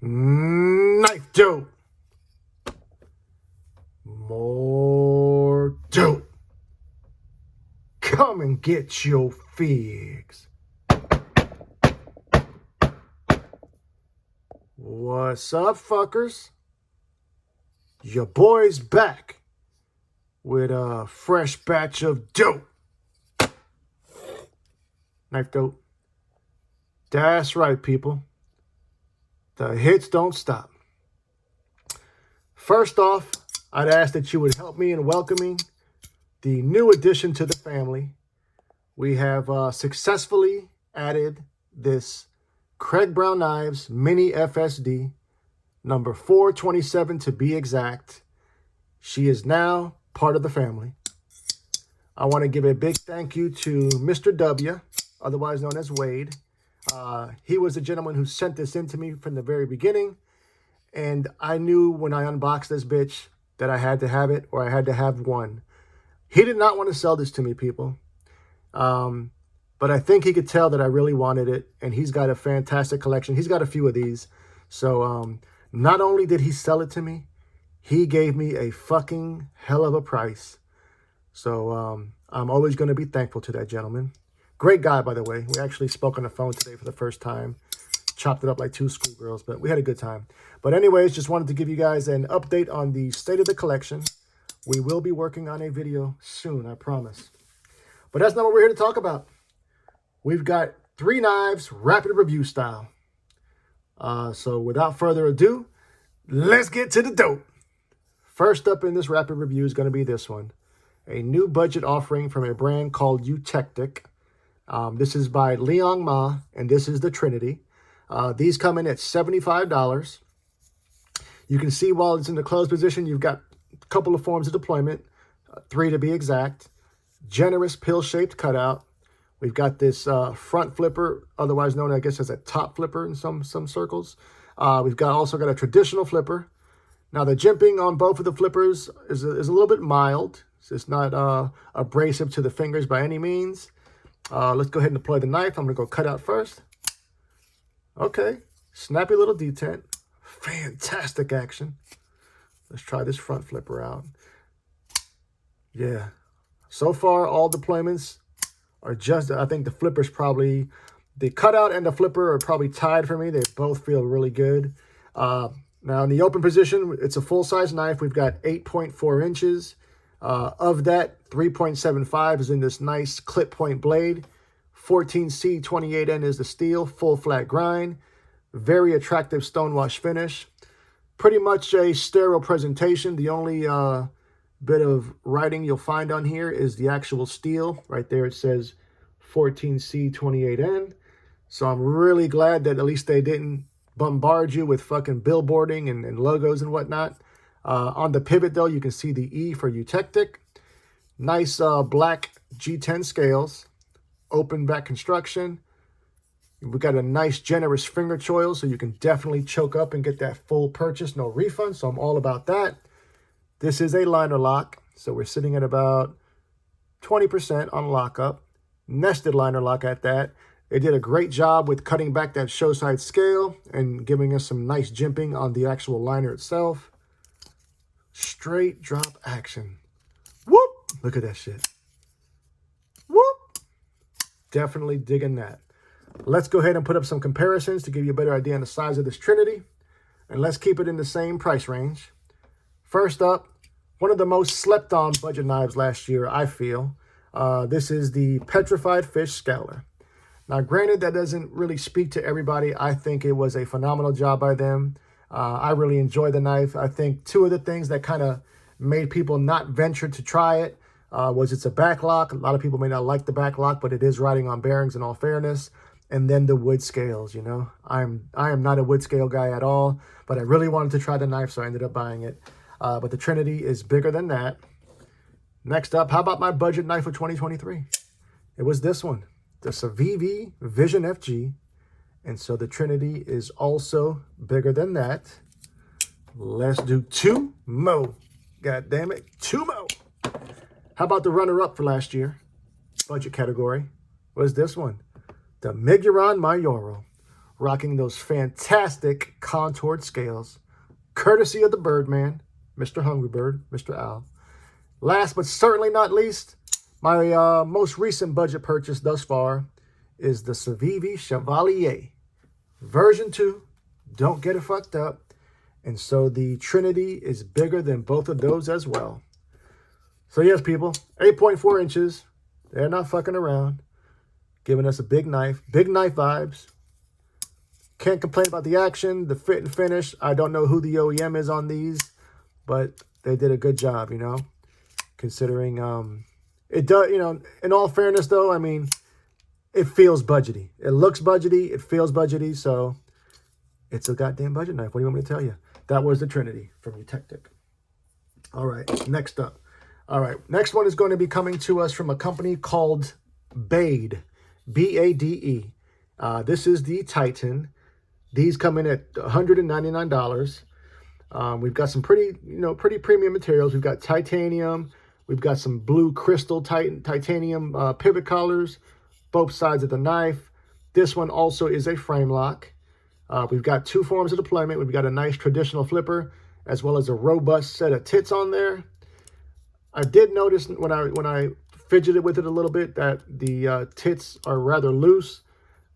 Knife dope. More dope. Come and get your figs. What's up, fuckers? Your boy's back with a fresh batch of dope. Knife dope. That's right, people. The hits don't stop. First off, I'd ask that you would help me in welcoming the new addition to the family. We have successfully added this Craig Brown Knives Mini FSD, number 427 to be exact. She is now part of the family. I want to give a big thank you to Mr. W, otherwise known as Wade. He was the gentleman who sent this in to me from the very beginning. And I knew when I unboxed this bitch that I had to have it, or I had to have one. He did not want to sell this to me, people. But I think he could tell that I really wanted it. And he's got a fantastic collection. He's got a few of these. So not only did he sell it to me, he gave me a fucking hell of a price. So I'm always going to be thankful to that gentleman. Great guy, by the way. We actually spoke on the phone today for the first time. Chopped it up like two schoolgirls, but we had a good time. But anyways, just wanted to give you guys an update on the state of the collection. We will be working on a video soon, I promise. But that's not what we're here to talk about. We've got 3 knives, rapid review style. So without further ado, let's get to the dope. First up in this rapid review is going to be this one. A new budget offering from a brand called Eutectic. This is by Liang Ma, and this is the Trinity. These come in at $75. You can see while it's in the closed position, you've got a couple of forms of deployment, 3 to be exact. Generous pill-shaped cutout. We've got this front flipper, otherwise known, I guess, as a top flipper in some circles. We've also got a traditional flipper. Now, the jimping on both of the flippers is a little bit mild. It's not abrasive to the fingers by any means. Let's go ahead and deploy the knife. I'm going to go cut out first. Okay. Snappy little detent. Fantastic action. Let's try this front flipper out. Yeah. So far, all deployments are just, I think the flipper's probably, the cutout and the flipper are probably tied for me. They both feel really good. Now, in the open position, it's a full-size knife. We've got 8.4 inches. Of that, 3.75 is in this nice clip point blade. 14C 28N is the steel, full flat grind. Very attractive stonewash finish. Pretty much a sterile presentation. The only bit of writing you'll find on here is the actual steel. Right there it says 14C 28N. So I'm really glad that at least they didn't bombard you with fucking billboarding and logos and whatnot. On the pivot, though, you can see the E for Eutectic. Nice black G10 scales. Open back construction. We've got a nice generous finger choil, so you can definitely choke up and get that full purchase, no refund. So I'm all about that. This is a liner lock. So we're sitting at about 20% on lockup. Nested liner lock at that. They did a great job with cutting back that show side scale and giving us some nice jimping on the actual liner itself. Straight drop action. Whoop! Look at that shit. Whoop! Definitely digging that. Let's go ahead and put up some comparisons to give you a better idea on the size of this Trinity. And let's keep it in the same price range. First up, one of the most slept on budget knives last year, I feel. This is the Petrified Fish Scouter. Now, granted, that doesn't really speak to everybody. I think it was a phenomenal job by them. I really enjoy the knife. I think 2 of the things that kind of made people not venture to try it was it's a backlock. A lot of people may not like the backlock, but it is riding on bearings in all fairness. And then the wood scales, you know. I am not a wood scale guy at all, but I really wanted to try the knife, so I ended up buying it. But the Trinity is bigger than that. Next up, how about my budget knife for 2023? It was this one, the Civivi Vision FG. And so the Trinity is also bigger than that. Let's do 2 more. God damn it, 2 more. How about the runner-up for last year? Budget category was this one. The Miguron Mayoro. rocking those fantastic contoured scales, courtesy of the Birdman, Mr. Hungrybird, Mr. Al. Last but certainly not least, my most recent budget purchase thus far is the Civivi Chevalier version 2. Don't get it fucked up. And so the Trinity is bigger than both of those as well. So yes, people, 8.4 inches. They're not fucking around. Giving us a big knife vibes. Can't complain about the action, the fit and finish. I don't know who the OEM is on these, but they did a good job, you know, considering it does, you know, in all fairness though, I mean, it feels budgety. It looks budgety, it feels budgety, so it's a goddamn budget knife. What do you want me to tell you? That was the Trinity from Eutectic. All right, next up. All right, next one is going to be coming to us from a company called Bade, B-A-D-E. This is the Titan. These come in at $199. We've got some pretty premium materials. We've got titanium. We've got some blue crystal titanium pivot collars, both sides of the knife. This one also is a frame lock. We've got 2 forms of deployment. We've got a nice traditional flipper, as well as a robust set of tits on there. I did notice when I fidgeted with it a little bit that the tits are rather loose.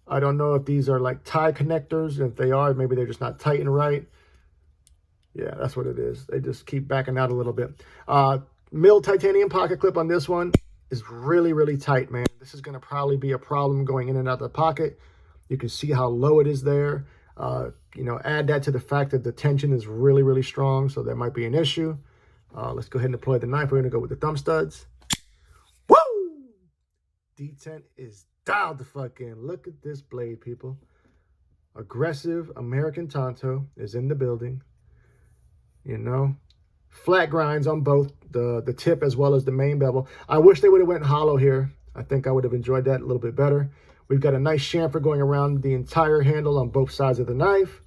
I don't know if these are like tie connectors. If they are, maybe they're just not tightened right. Yeah, that's what it is. They just keep backing out a little bit. Milled titanium pocket clip on this one is really, really tight, man. This is going to probably be a problem going in and out of the pocket. You can see how low it is there. You know, add that to the fact that the tension is really, really strong, so that might be an issue. Let's go ahead and deploy the knife. We're going to go with the thumb studs. Woo! D10 is dialed the fuck in. Look at this blade, people. Aggressive American Tonto is in the building. You know, flat grinds on both the tip as well as the main bevel. I wish they would have went hollow here. I think I would have enjoyed that a little bit better. We've got a nice chamfer going around the entire handle on both sides of the knife.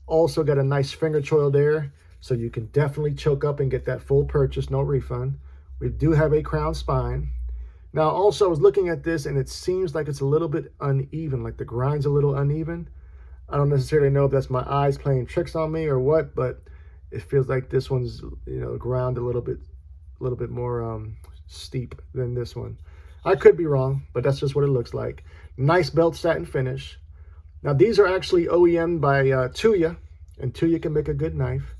Also got a nice finger choil there, so you can definitely choke up and get that full purchase, no refund. We do have a crown spine. Now, also, I was looking at this, and it seems like it's a little bit uneven, like the grind's a little uneven. I don't necessarily know if that's my eyes playing tricks on me or what, but it feels like this one's, you know, ground a little bit more steep than this one. I could be wrong, but that's just what it looks like. Nice belt satin finish. Now, these are actually OEM'd by Tuya, and Tuya can make a good knife.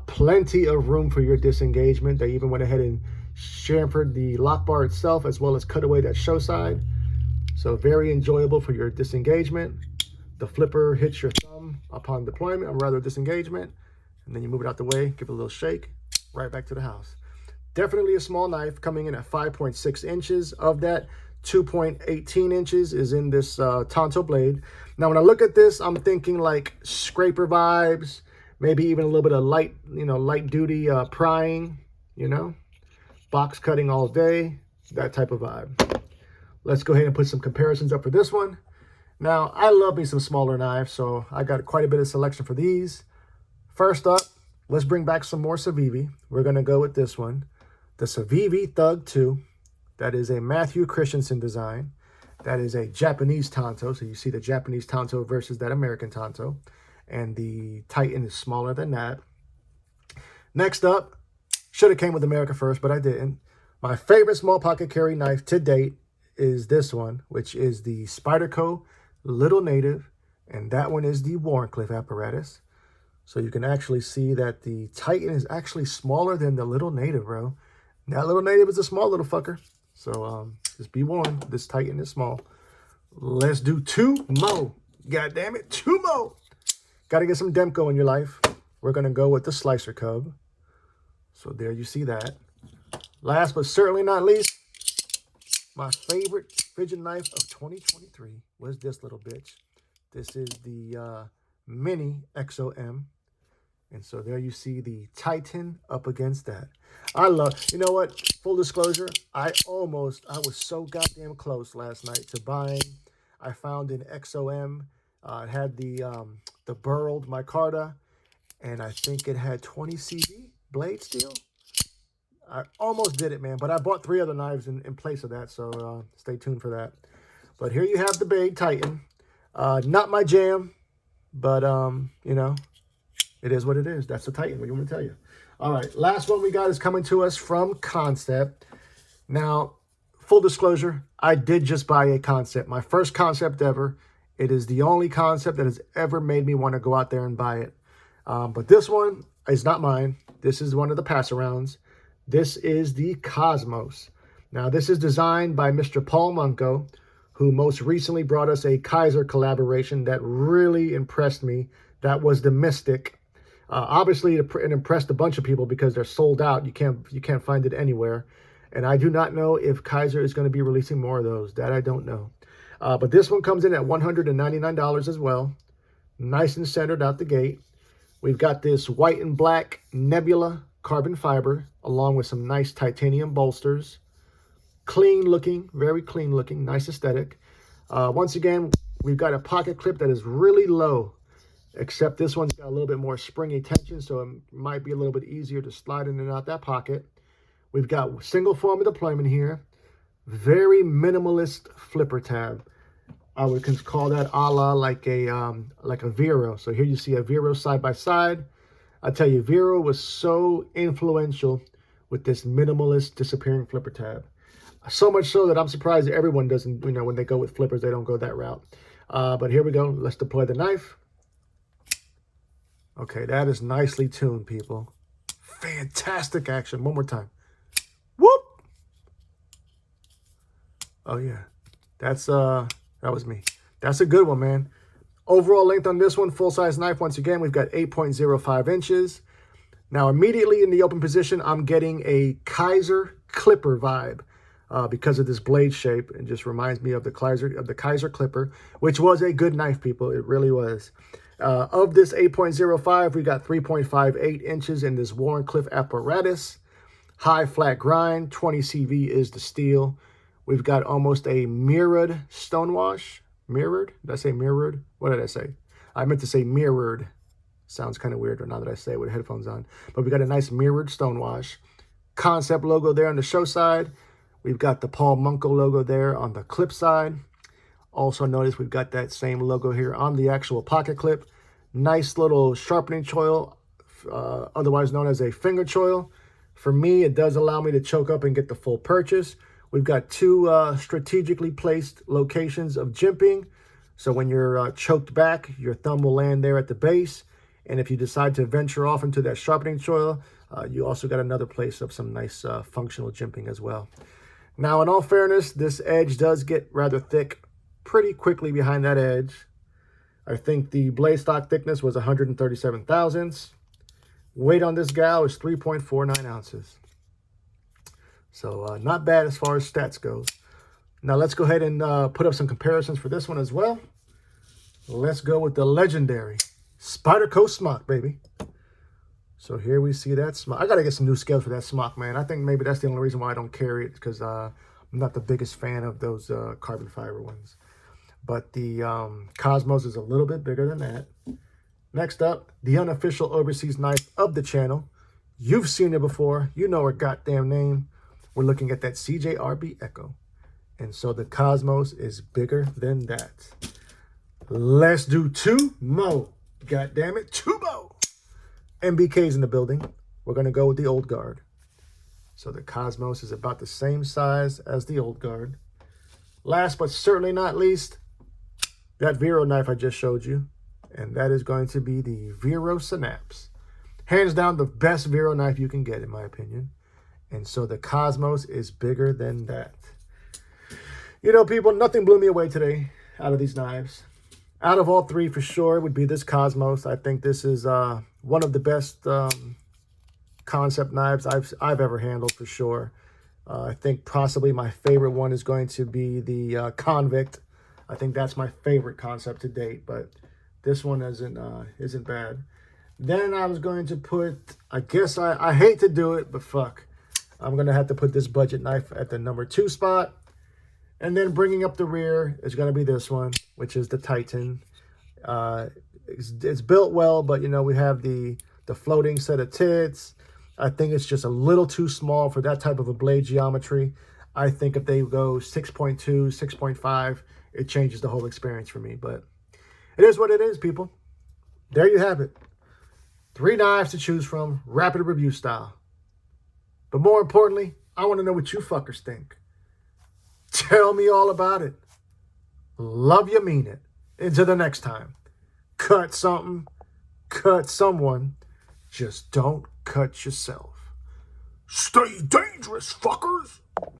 Plenty of room for your disengagement. They even went ahead and chamfered the lock bar itself, as well as cut away that show side. So very enjoyable for your disengagement. The flipper hits your thumb upon deployment, or rather disengagement, and then you move it out the way, give it a little shake, right back to the house. Definitely a small knife, coming in at 5.6 inches. Of that, 2.18 inches is in this Tonto blade. Now, when I look at this, I'm thinking like scraper vibes, maybe even a little bit of light, you know, light duty prying, you know, box cutting all day, that type of vibe. Let's go ahead and put some comparisons up for this one. Now, I love me some smaller knives, so I got quite a bit of selection for these. First up, let's bring back some more Civivi. We're going to go with this one, the Civivi Thug 2. That is a Matthew Christensen design. That is a Japanese Tonto. So you see the Japanese Tonto versus that American Tonto. And the Titan is smaller than that. Next up, should have came with America first, but I didn't. My favorite small pocket carry knife to date is this one, which is the Spyderco Little Native. And that one is the Wharncliffe apparatus. So you can actually see that the Titan is actually smaller than the Little Native, bro. That Little Native is a small little fucker. So just be warned, this Titan is small. Let's do 2 more. God damn it, 2 more. Got to get some Demko in your life. We're going to go with the Slicer Cub. So there you see that. Last but certainly not least, my favorite fidget knife of 2023 was this little bitch. This is the Mini XOM. And so there you see the Titan up against that. I love, you know what? Full disclosure, I was so goddamn close last night to buying. I found an XOM. It had the burled micarta, and I think it had 20 CV blade steel. I almost did it, man, but I bought 3 other knives in place of that, so stay tuned for that. But here you have the Bade Titan. Not my jam, but, you know, it is what it is. That's the Titan. What do you want me to tell you? All right, last one we got is coming to us from Concept. Now, full disclosure, I did just buy a Concept. My first Concept ever. It is the only Concept that has ever made me want to go out there and buy it. But this one is not mine. This is one of the pass-arounds. This is the Cosmos. Now, this is designed by Mr. Paul Munko, who most recently brought us a Kaiser collaboration that really impressed me. That was the Mystic. Obviously, it impressed a bunch of people because they're sold out. You can't find it anywhere. And I do not know if Kaiser is going to be releasing more of those. That I don't know. But this one comes in at $199 as well. Nice and centered out the gate. We've got this white and black Nebula carbon fiber, along with some nice titanium bolsters. Clean looking, very clean looking, nice aesthetic. Once again, we've got a pocket clip that is really low, except this one's got a little bit more springy tension, so it might be a little bit easier to slide in and out that pocket. We've got single form of deployment here. Very minimalist flipper tab. I would call that a la like a Vero. So here you see a Vero side by side. I tell you, Vero was so influential with this minimalist disappearing flipper tab. So much so that I'm surprised everyone doesn't, you know, when they go with flippers, they don't go that route. But here we go. Let's deploy the knife. Okay, that is nicely tuned, people. Fantastic action. One more time. Whoop! Oh, yeah. That's, that was me. That's a good one, man. Overall length on this one, full-size knife, once again, we've got 8.05 inches. Now, immediately in the open position, I'm getting a Kaiser clipper vibe because of this blade shape. It just reminds me of the Kaiser clipper, which was a good knife, people. It really was. Of this 8.05, we got 3.58 inches in this Wharncliffe apparatus. High flat grind, 20 CV is the steel. We've got almost a mirrored stonewash. Mirrored? Did I say mirrored? What did I say? I meant to say mirrored. Sounds kind of weird now that I say it with headphones on. But we got a nice mirrored stonewash. Concept logo there on the show side. We've got the Paul Munko logo there on the clip side. Also notice we've got that same logo here on the actual pocket clip. Nice little sharpening choil, otherwise known as a finger choil. For me, it does allow me to choke up and get the full purchase. We've got two strategically placed locations of jimping. So when you're choked back, your thumb will land there at the base. And if you decide to venture off into that sharpening choil, you also got another place of some nice functional jimping as well. Now, in all fairness, this edge does get rather thick pretty quickly behind that edge. I think the blade stock thickness was 137 thousandths. Weight on this gal is 3.49 ounces. So not bad as far as stats goes. Now let's go ahead and put up some comparisons for this one as well. Let's go with the legendary Spyderco Smock, baby. So here we see that Smock. I got to get some new scales for that Smock, man. I think maybe that's the only reason why I don't carry it, because I'm not the biggest fan of those carbon fiber ones. But the Cosmos is a little bit bigger than that. Next up, the unofficial overseas knife of the channel. You've seen it before. You know her goddamn name. We're looking at that CJRB Echo. And so the Cosmos is bigger than that. Let's do two more. God damn it, two more. MBK's in the building. We're going to go with the Old Guard. So the Cosmos is about the same size as the Old Guard. Last but certainly not least, that Vero knife I just showed you. And that is going to be the Vero Synapse. Hands down the best Vero knife you can get, in my opinion. And so the Cosmos is bigger than that. You know, people, nothing blew me away today out of these knives. Out of all three, for sure, it would be this Cosmos. I think this is one of the best concept knives I've ever handled, for sure. I think possibly my favorite one is going to be the Convict. I think that's my favorite concept to date, but this one isn't bad. Then I was going to put, I guess I hate to do it, but fuck. I'm going to have to put this budget knife at the number 2 spot. And then bringing up the rear is going to be this one, which is the Titan. It's built well, but, you know, we have the floating set of tits. I think it's just a little too small for that type of a blade geometry. I think if they go 6.2, 6.5, it changes the whole experience for me. But it is what it is, people. There you have it. 3 knives to choose from, rapid review style. But more importantly, I want to know what you fuckers think. Tell me all about it. Love you, mean it. Until the next time. Cut something. Cut someone. Just don't cut yourself. Stay dangerous, fuckers.